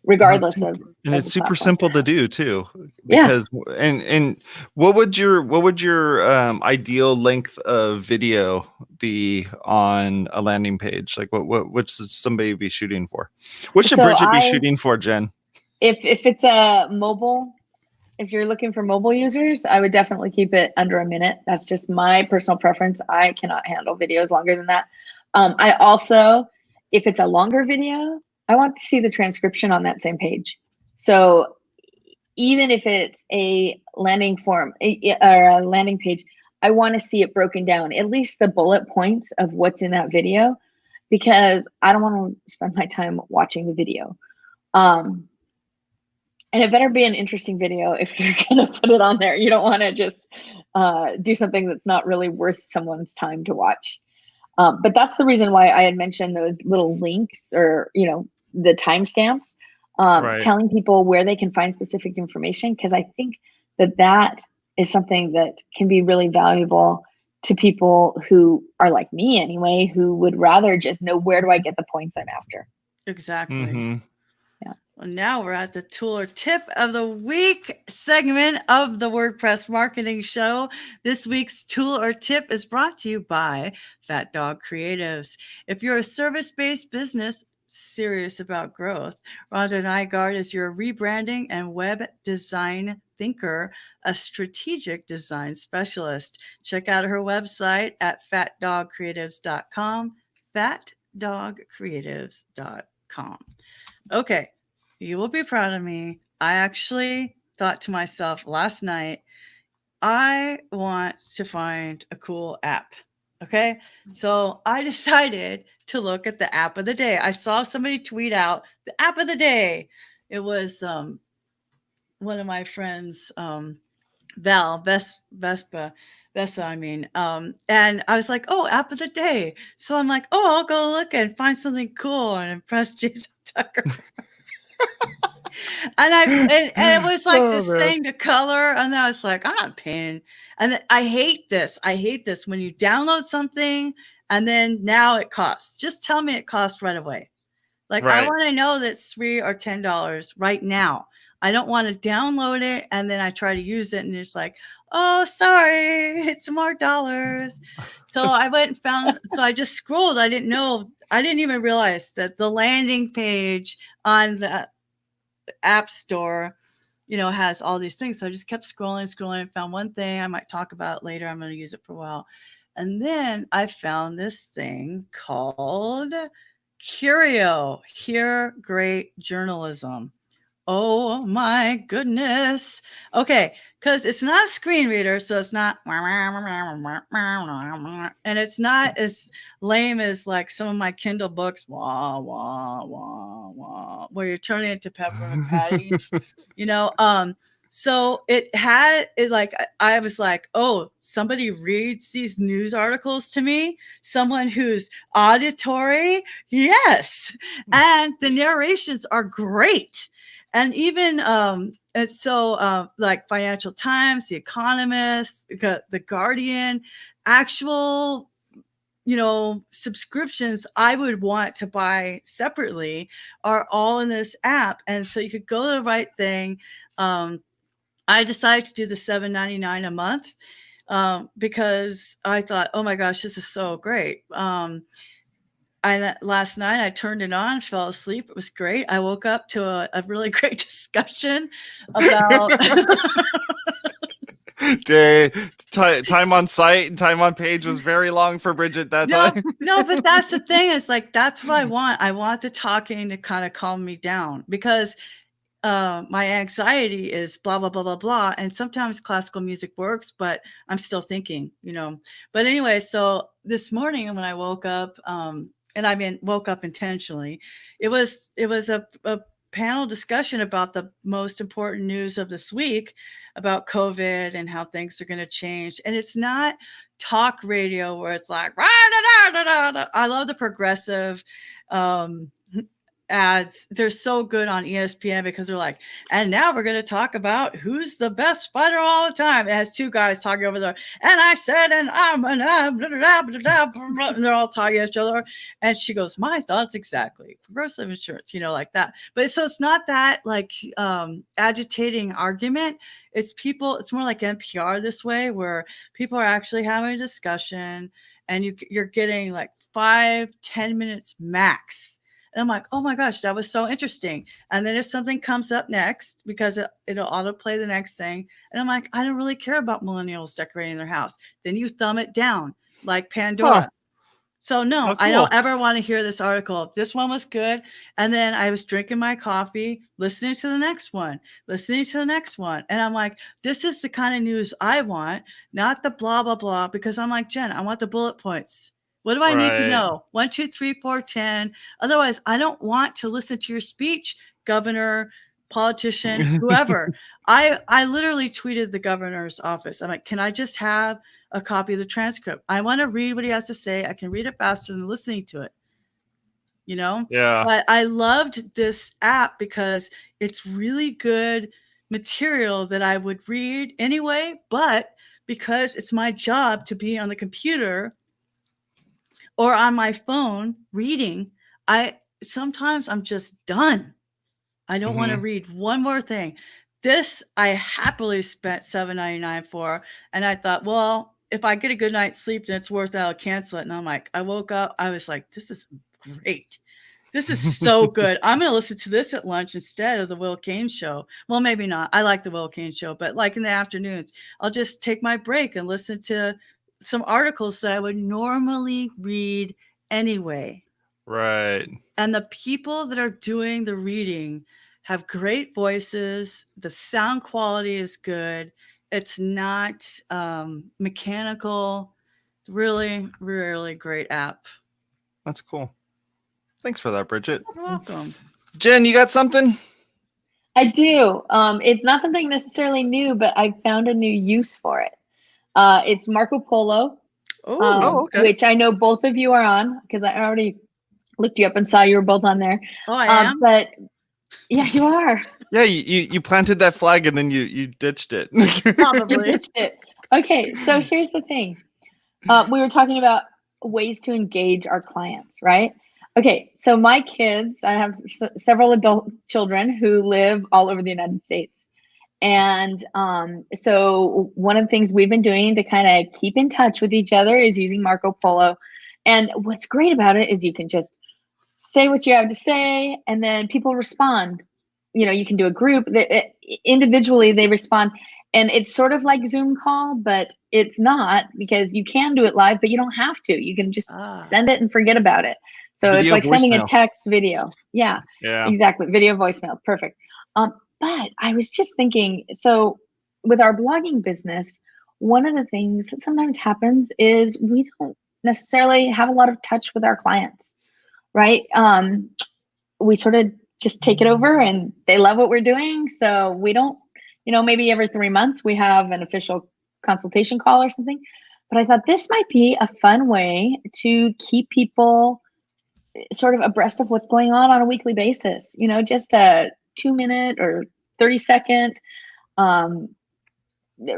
Speaker 3: regardless of.
Speaker 1: And it's super simple to do too, because and what would your ideal length of video be on a landing page? Like what should somebody be shooting for? What should Bridget be shooting for, Jen?
Speaker 3: If it's a mobile, if you're looking for mobile users, I would definitely keep it under a minute. That's just my personal preference. I cannot handle videos longer than that. I also, if it's a longer video, I want to see the transcription on that same page. So even if it's a landing form or a landing page, I want to see it broken down, at least the bullet points of what's in that video, because I don't want to spend my time watching the video. And it better be an interesting video if you're going to put it on there. You don't want to just do something that's not really worth someone's time to watch. But that's the reason why I had mentioned those little links, or, you know, the timestamps, telling people where they can find specific information, because I think that that is something that can be really valuable to people who are like me anyway, who would rather just know, where do I get the points I'm after?
Speaker 2: Exactly.
Speaker 1: Mm-hmm.
Speaker 2: Yeah. Well, now we're at the tool or tip of the week segment of the WordPress marketing show. This week's tool or tip is brought to you by Fat Dog Creatives. If you're a service-based business serious about growth, Rhonda Nygaard is your rebranding and web design thinker, a strategic design specialist. Check out her website at fatdogcreatives.com, fatdogcreatives.com. Okay, you will be proud of me. I actually thought to myself last night, I want to find a cool app. Okay, so I decided to look at the app of the day. I saw somebody tweet out the app of the day. It was one of my friends, Val, Vesta, I mean, and I was like, oh, app of the day. So I'm like, oh, I'll go look and find something cool and impress Jason Tucker. and it was like this thing to color, and I was like, I'm not paying. And I hate this. I hate this when you download something and then now it costs. Just tell me it costs right away. Like, I want to know that it's $3 or $10 right now. I don't want to download it and then I try to use it and it's like, oh, sorry, it's more dollars. So I went and found, so I just scrolled. I didn't even realize that the landing page on the App Store, you know, has all these things. So I just kept scrolling, found one thing I might talk about later. I'm going to use it for a while. And then I found this thing called Curio, Hear Great Journalism. Oh my goodness. Okay, because it's not a screen reader, so it's not, and it's not as lame as like some of my Kindle books, wah, wah, wah, wah, where you're turning it to Pepper and Patty, you know. So I was like, oh, somebody reads these news articles to me, someone who's auditory, yes, and the narrations are great. And even like Financial Times, The Economist, The Guardian, actual, you know, subscriptions I would want to buy separately are all in this app. And so you could go to the right thing. I decided to do the $7.99 a month because I thought, oh my gosh, this is so great. Last night I turned it on, fell asleep. It was great. I woke up to a really great discussion about
Speaker 1: time on site and time on page was very long for Bridget.
Speaker 2: No, but that's the thing. It's like, that's what I want. I want the talking to kind of calm me down, because my anxiety is blah, blah, blah, blah, blah. And sometimes classical music works, but I'm still thinking, you know. But anyway, so this morning when I woke up, and woke up intentionally, it was a panel discussion about the most important news of this week about COVID and how things are going to change. And it's not talk radio where it's like, I love the progressive ads. They're so good on ESPN because they're like, and now we're going to talk about who's the best fighter all the time. It has two guys talking over there. And I said, and I'm and they're all talking at each other. And she goes, my thoughts exactly. Progressive insurance, you know, like that. But so it's not that like agitating argument. It's more like NPR this way, where people are actually having a discussion and you're getting like 5-10 minutes max. And I'm like, oh my gosh, that was so interesting. And then if something comes up next, because it'll autoplay the next thing. And I'm like, I don't really care about millennials decorating their house. Then you thumb it down like Pandora. Huh. So no, cool. I don't ever want to hear this article. This one was good. And then I was drinking my coffee, listening to the next one. And I'm like, this is the kind of news I want, not the blah, blah, blah. Because I'm like, Jen, I want the bullet points. What do I need to
Speaker 1: Right.
Speaker 2: know? 1, 2, 3, 4, 10. Otherwise, I don't want to listen to your speech, governor, politician, whoever. I literally tweeted the governor's office. I'm like, can I just have a copy of the transcript? I want to read what he has to say. I can read it faster than listening to it. You know?
Speaker 1: Yeah.
Speaker 2: But I loved this app because it's really good material that I would read anyway, but because it's my job to be on the computer or on my phone reading, sometimes I'm just done. I don't want to read one more thing. This I happily spent $7.99 for, and I thought, well, if I get a good night's sleep, then it's worth it. I'll cancel it. And I'm like, I woke up, I was like, this is great. This is so good. I'm going to listen to this at lunch instead of the Will Kane show. Well, maybe not. I like the Will Kane show, but like in the afternoons, I'll just take my break and listen to some articles that I would normally read anyway.
Speaker 1: Right.
Speaker 2: And the people that are doing the reading have great voices. The sound quality is good. It's not mechanical. Really, really great app.
Speaker 1: That's cool. Thanks for that, Bridget.
Speaker 2: You're welcome.
Speaker 1: Jen, you got something?
Speaker 3: I do. It's not something necessarily new, but I found a new use for it. It's Marco Polo,
Speaker 1: okay.
Speaker 3: which I know both of you are on because I already looked you up and saw you were both on there.
Speaker 2: Oh, I am?
Speaker 3: But yeah, you are.
Speaker 1: Yeah, you planted that flag and then you ditched it.
Speaker 2: Probably.
Speaker 3: You ditched it. Okay, so here's the thing. We were talking about ways to engage our clients, right? Okay, so my kids, I have several adult children who live all over the United States. And so one of the things we've been doing to kind of keep in touch with each other is using Marco Polo. And what's great about it is you can just say what you have to say, and then people respond. You know, you can do a group that individually they respond. And it's sort of like Zoom call, but it's not, because you can do it live, but you don't have to. You can just send it and forget about it. So
Speaker 1: Video
Speaker 3: it's like sending a
Speaker 1: voicemail.
Speaker 3: text video. Yeah,
Speaker 1: Yeah.
Speaker 3: exactly. Video voicemail. Perfect. But I was just thinking, so with our blogging business, one of the things that sometimes happens is we don't necessarily have a lot of touch with our clients, right? We sort of just take it over and they love what we're doing. So we don't, maybe every 3 months we have an official consultation call or something. But I thought this might be a fun way to keep people sort of abreast of what's going on a weekly basis. Just a 2-minute or 30-second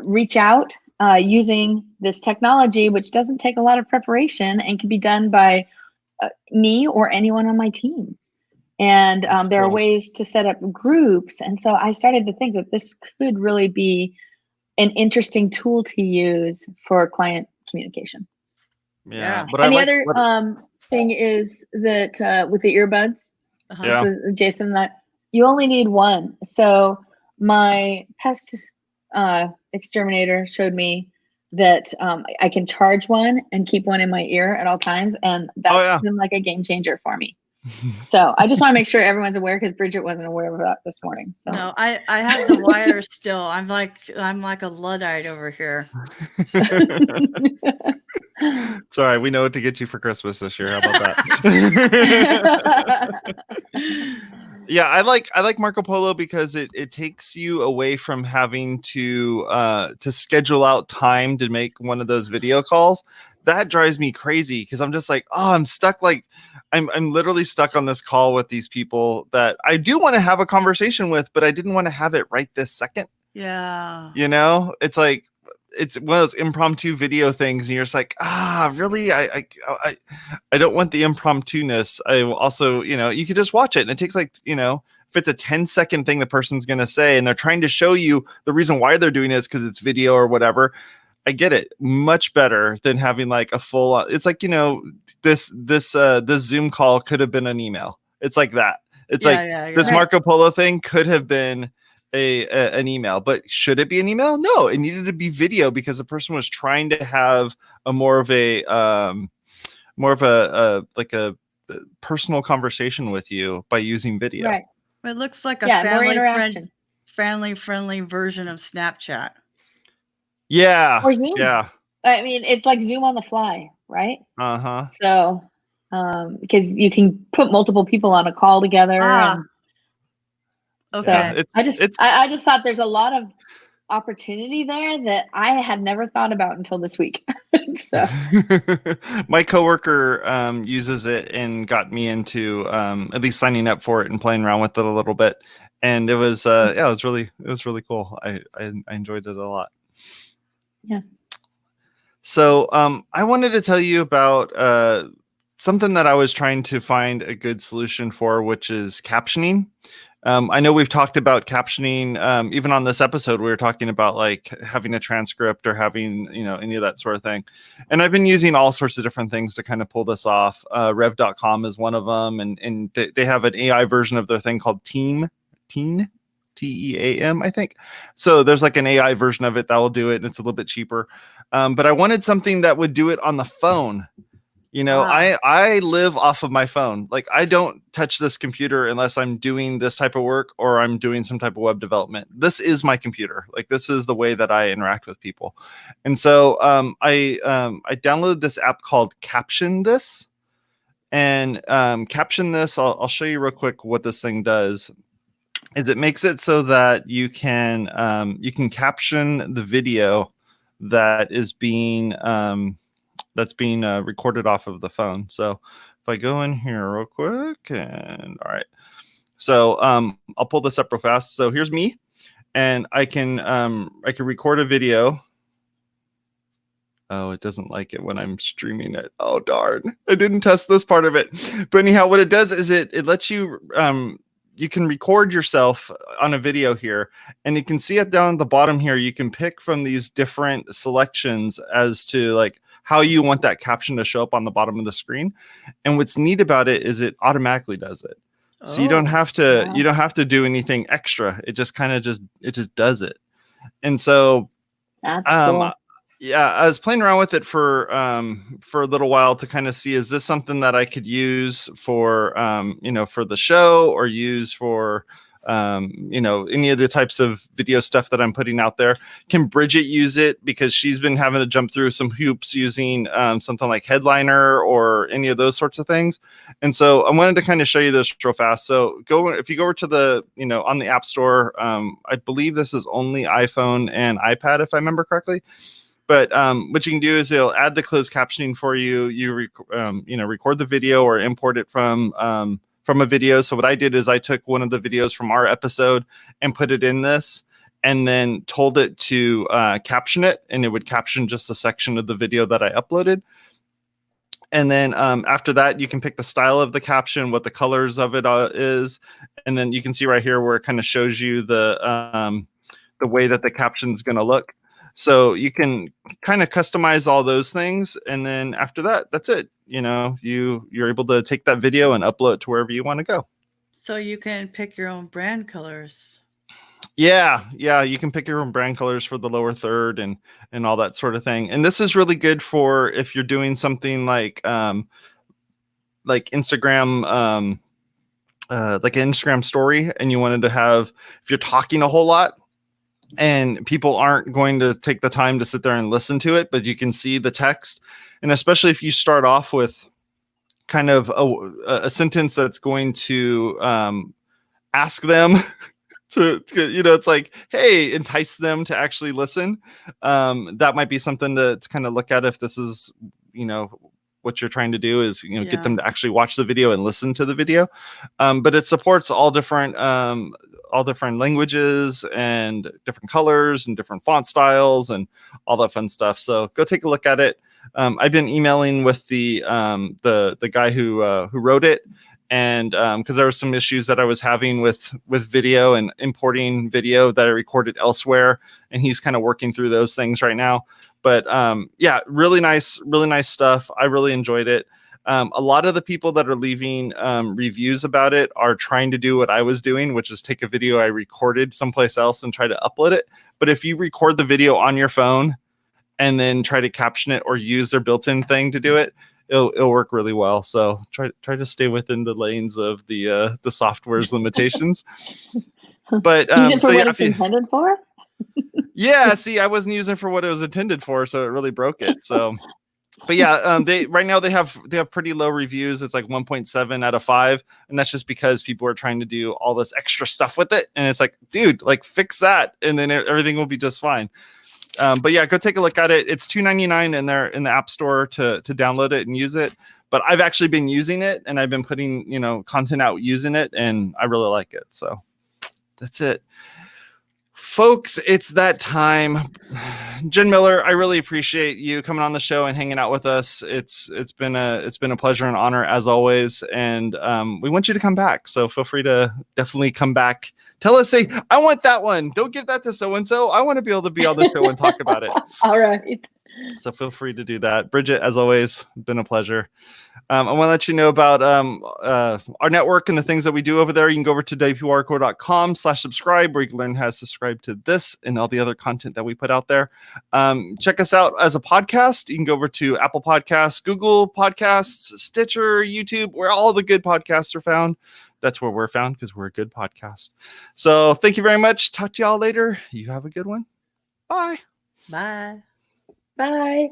Speaker 3: reach out using this technology, which doesn't take a lot of preparation and can be done by me or anyone on my team. And there are ways to set up groups. And so I started to think that this could really be an interesting tool to use for client communication.
Speaker 1: Yeah.
Speaker 3: But and the other thing is that with the earbuds, with Jason, that you only need one. So my pest exterminator showed me that I can charge one and keep one in my ear at all times. And that's been like a game changer for me. So I just want to make sure everyone's aware, because Bridget wasn't aware of that this morning. So
Speaker 2: no, I have the wire still. I'm like a Luddite over here.
Speaker 1: It's all right. We know what to get you for Christmas this year. How about that? Yeah, I like Marco Polo because it takes you away from having to schedule out time to make one of those video calls. That drives me crazy because I'm just like, oh, I'm stuck. Like I'm literally stuck on this call with these people that I do want to have a conversation with, but I didn't want to have it right this second.
Speaker 2: Yeah.
Speaker 1: It's like, it's one of those impromptu video things, and you're just like, really? I don't want the impromptu-ness. I also, you could just watch it, and it takes like, if it's a 10-second thing the person's going to say, and they're trying to show you the reason why they're doing it is because it's video or whatever. I get it. Much better than having like a full, it's like, this Zoom call could have been an email. It's like that. It's this Marco Polo thing could have been an email, but should it be an email? No, it needed to be video because the person was trying to have a more of a personal conversation with you by using video.
Speaker 3: Right.
Speaker 2: It looks like a
Speaker 3: family
Speaker 2: friendly version of Snapchat.
Speaker 1: Yeah.
Speaker 3: Or Zoom.
Speaker 1: Yeah.
Speaker 3: I mean, it's like Zoom on the fly. right?
Speaker 1: Uh-huh.
Speaker 3: So, because you can put multiple people on a call together, and
Speaker 2: Okay.
Speaker 1: Yeah,
Speaker 3: so I just thought there's a lot of opportunity there that I had never thought about until this week. So
Speaker 1: my coworker uses it and got me into at least signing up for it and playing around with it a little bit. And it was yeah, it was really cool. I enjoyed it a lot.
Speaker 3: Yeah.
Speaker 1: So I wanted to tell you about something that I was trying to find a good solution for, which is captioning. I know we've talked about captioning, even on this episode, we were talking about like having a transcript or having, any of that sort of thing. And I've been using all sorts of different things to kind of pull this off. Rev.com is one of them. And they have an AI version of their thing called Team, Team, I think. So there's like an AI version of it that will do it. And it's a little bit cheaper. But I wanted something that would do it on the phone.
Speaker 2: Wow.
Speaker 1: I live off of my phone. Like I don't touch this computer unless I'm doing this type of work or I'm doing some type of web development. This is my computer. Like this is the way that I interact with people. And so I downloaded this app called Caption This. And Caption This, I'll show you real quick what this thing does. Is it makes it so that you can caption the video that is being recorded off of the phone. So if I go in here real quick, and all right, so I'll pull this up real fast. So here's me, and I can record a video. Oh, it doesn't like it when I'm streaming it. Oh darn, I didn't test this part of it. But anyhow, what it does is it lets you you can record yourself on a video here, and you can see it down at the bottom here. You can pick from these different selections as to like how you want that caption to show up on the bottom of the screen. And what's neat about it is it automatically does it. So you don't have to do anything extra. It just kind of just does it. And so
Speaker 3: that's cool.
Speaker 1: Yeah, I was playing around with it for a little while to kind of see, is this something that I could use for for the show or use for any of the types of video stuff that I'm putting out there. Can Bridget use it? Because she's been having to jump through some hoops using something like Headliner or any of those sorts of things. And so I wanted to kind of show you this real fast. So if you go over to the, on the App Store, I believe this is only iPhone and iPad, if I remember correctly. But what you can do is it'll add the closed captioning for you. You record the video or import it from a video. So what I did is I took one of the videos from our episode and put it in this, and then told it to caption it, and it would caption just a section of the video that I uploaded. And then after that, you can pick the style of the caption, what the colors of it is, and then you can see right here where it kind of shows you the way that the caption is going to look. So you can kind of customize all those things. And then after that, that's it. You're able to take that video and upload it to wherever you want to go.
Speaker 2: So you can pick your own brand colors.
Speaker 1: Yeah. You can pick your own brand colors for the lower third and all that sort of thing. And this is really good for if you're doing something like Instagram, like an Instagram story, and you wanted to have, if you're talking a whole lot, and people aren't going to take the time to sit there and listen to it, but you can see the text. And especially if you start off with kind of a sentence that's going to ask them to it's like, hey, entice them to actually listen. That might be something to kind of look at if this is, what you're trying to do is, get them to actually watch the video and listen to the video. But it supports all different languages and different colors and different font styles and all that fun stuff. So go take a look at it. I've been emailing with the guy who wrote it, and because there were some issues that I was having with video and importing video that I recorded elsewhere, and he's kind of working through those things right now. But yeah, really nice stuff. I really enjoyed it. A lot of the people that are leaving reviews about it are trying to do what I was doing, which is take a video I recorded someplace else and try to upload it. But if you record the video on your phone and then try to caption it or use their built-in thing to do it, it'll work really well. So try to stay within the lanes of the software's limitations. But
Speaker 3: use it for what it's intended for.
Speaker 1: Yeah, see, I wasn't using it for what it was intended for, so it really broke it. So But yeah, they right now they have pretty low reviews. It's like 1.7 out of 5, and that's just because people are trying to do all this extra stuff with it, and it's like, dude, like fix that, and then everything will be just fine. But yeah, go take a look at it. It's $2.99 in the App Store to download it and use it. But I've actually been using it, and I've been putting content out using it, and I really like it. So that's it. Folks, it's that time. Jen Miller, I really appreciate you coming on the show and hanging out with us. It's been a pleasure and honor as always, and we want you to come back. So feel free to definitely come back. Tell us, say, I want that one. Don't give that to so and so. I want to be able to be on the show and talk about it.
Speaker 3: All right.
Speaker 1: So feel free to do that. Bridget, as always, been a pleasure. I want to let you know about our network and the things that we do over there. You can go over to WPwatercooler.com/subscribe, where you can learn how to subscribe to this and all the other content that we put out there. Check us out as a podcast. You can go over to Apple Podcasts, Google Podcasts, Stitcher, YouTube, where all the good podcasts are found. That's where we're found because we're a good podcast. So thank you very much. Talk to y'all later. You have a good one. Bye.
Speaker 2: Bye.
Speaker 3: Bye.